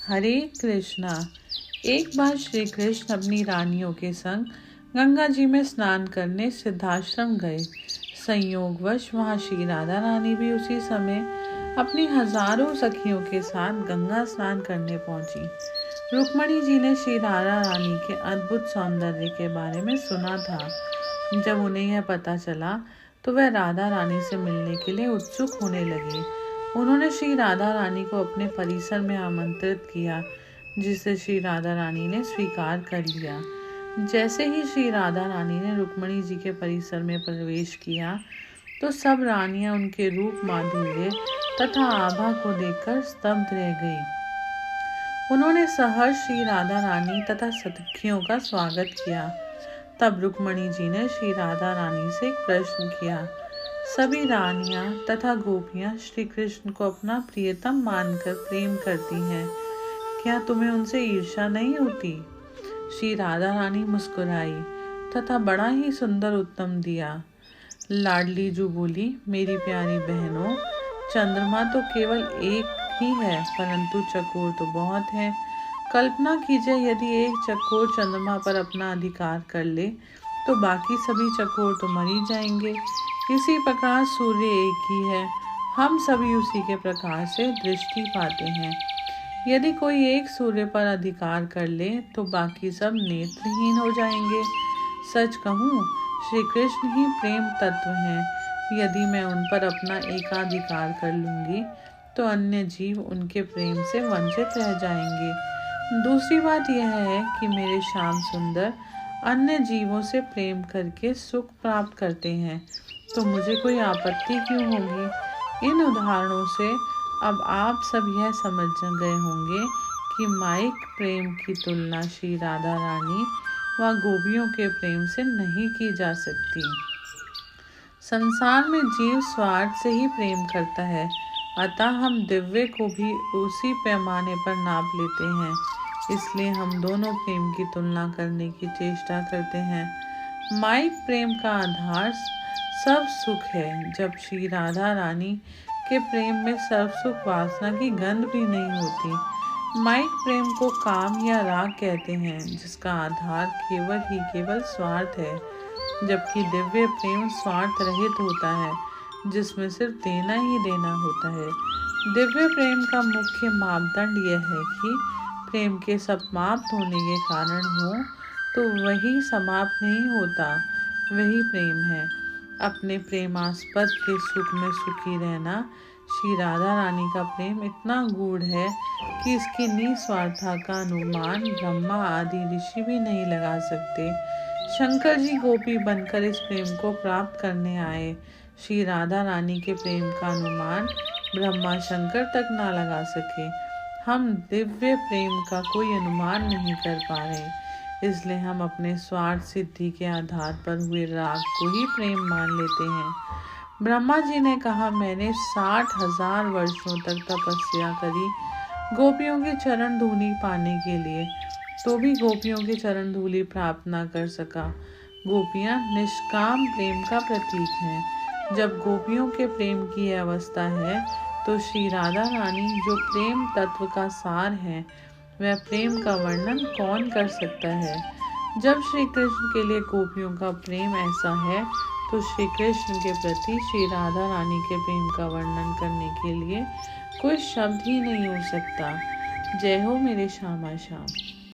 हरे कृष्णा। एक बार श्री कृष्ण अपनी रानियों के संग गंगा जी में स्नान करने सिद्धाश्रम गए। संयोगवश वहां श्री राधा रानी भी उसी समय अपनी हजारों सखियों के साथ गंगा स्नान करने पहुंची। रुक्मणी जी ने श्री राधा रानी के अद्भुत सौंदर्य के बारे में सुना था। जब उन्हें यह पता चला तो वह राधा रानी से मिलने के लिए उत्सुक होने लगी। उन्होंने श्री राधा रानी को अपने परिसर में आमंत्रित किया, जिसे श्री राधा रानी ने स्वीकार कर लिया। जैसे ही श्री राधा रानी ने रुक्मणी जी के परिसर में प्रवेश किया तो सब रानियां उनके रूप, माधुर्य तथा आभा को देखकर स्तब्ध रह गई। उन्होंने सहर्ष श्री राधा रानी तथा सखियों का स्वागत किया। तब रुक्मणी जी ने श्री राधा रानी से एक प्रश्न किया। सभी रानियां तथा गोपियां श्री कृष्ण को अपना प्रियतम मानकर प्रेम करती हैं, क्या तुम्हें उनसे ईर्ष्या नहीं होती? श्री राधा रानी मुस्कुराई तथा बड़ा ही सुंदर उत्तर दिया। लाडली जू बोली, मेरी प्यारी बहनों, चंद्रमा तो केवल एक ही है, परंतु चकोर तो बहुत हैं। कल्पना कीजिए, यदि एक चकोर चंद्रमा पर अपना अधिकार कर ले तो बाकी सभी चकोर तो मर ही जाएंगे। इसी प्रकार सूर्य एक ही है, हम सभी उसी के प्रकाश से दृष्टि पाते हैं। यदि कोई एक सूर्य पर अधिकार कर ले तो बाकी सब नेत्रहीन हो जाएंगे। सच कहूँ, श्री कृष्ण ही प्रेम तत्व हैं। यदि मैं उन पर अपना एकाधिकार कर लूंगी तो अन्य जीव उनके प्रेम से वंचित रह जाएंगे। दूसरी बात यह है कि मेरे श्याम सुंदर अन्य जीवों से प्रेम करके सुख प्राप्त करते हैं, तो मुझे कोई आपत्ति क्यों होगी? इन उदाहरणों से अब आप सब यह समझ गए होंगे कि माइक प्रेम की तुलना श्री राधा रानी व गोपियों के प्रेम से नहीं की जा सकती। संसार में जीव स्वार्थ से ही प्रेम करता है, अतः हम दिव्य को भी उसी पैमाने पर नाप लेते हैं। इसलिए हम दोनों प्रेम की तुलना करने की चेष्टा करते हैं। माइक प्रेम का आधार सब सुख है, जब श्री राधा रानी के प्रेम में सर्व सुख वासना की गंध भी नहीं होती। माइक प्रेम को काम या राग कहते हैं, जिसका आधार केवल स्वार्थ है, जबकि दिव्य प्रेम स्वार्थ रहित होता है, जिसमें सिर्फ देना ही देना होता है। दिव्य प्रेम का मुख्य मापदंड यह है कि प्रेम के समाप्त होने के कारण हो तो वही समाप्त नहीं होता, वही प्रेम है। अपने प्रेमास्पद के सुख में सुखी रहना। श्री राधा रानी का प्रेम इतना गूढ़ है कि इसकी निस्वार्थता का अनुमान ब्रह्मा आदि ऋषि भी नहीं लगा सकते। शंकर जी गोपी बनकर इस प्रेम को प्राप्त करने आए। श्री राधा रानी के प्रेम का अनुमान ब्रह्मा शंकर तक ना लगा सके। हम दिव्य प्रेम का कोई अनुमान नहीं कर पा रहे, इसलिए हम अपने स्वार्थ सिद्धि के आधार पर हुए राग को ही प्रेम मान लेते हैं। ब्रह्मा जी ने कहा, मैंने 60,000 वर्षों तक तपस्या करी गोपियों की चरण धूलि पाने के लिए, तो भी गोपियों की चरण धूलि प्राप्त न कर सका। गोपियां निष्काम प्रेम का प्रतीक हैं। जब गोपियों के प्रेम की अवस्था है तो श्री राधा रानी जो प्रेम तत्व का सार है, वह प्रेम का वर्णन कौन कर सकता है? जब श्री कृष्ण के लिए गोपियों का प्रेम ऐसा है तो श्री कृष्ण के प्रति श्री राधा रानी के प्रेम का वर्णन करने के लिए कोई शब्द ही नहीं हो सकता। जय हो मेरे श्यामा श्याम।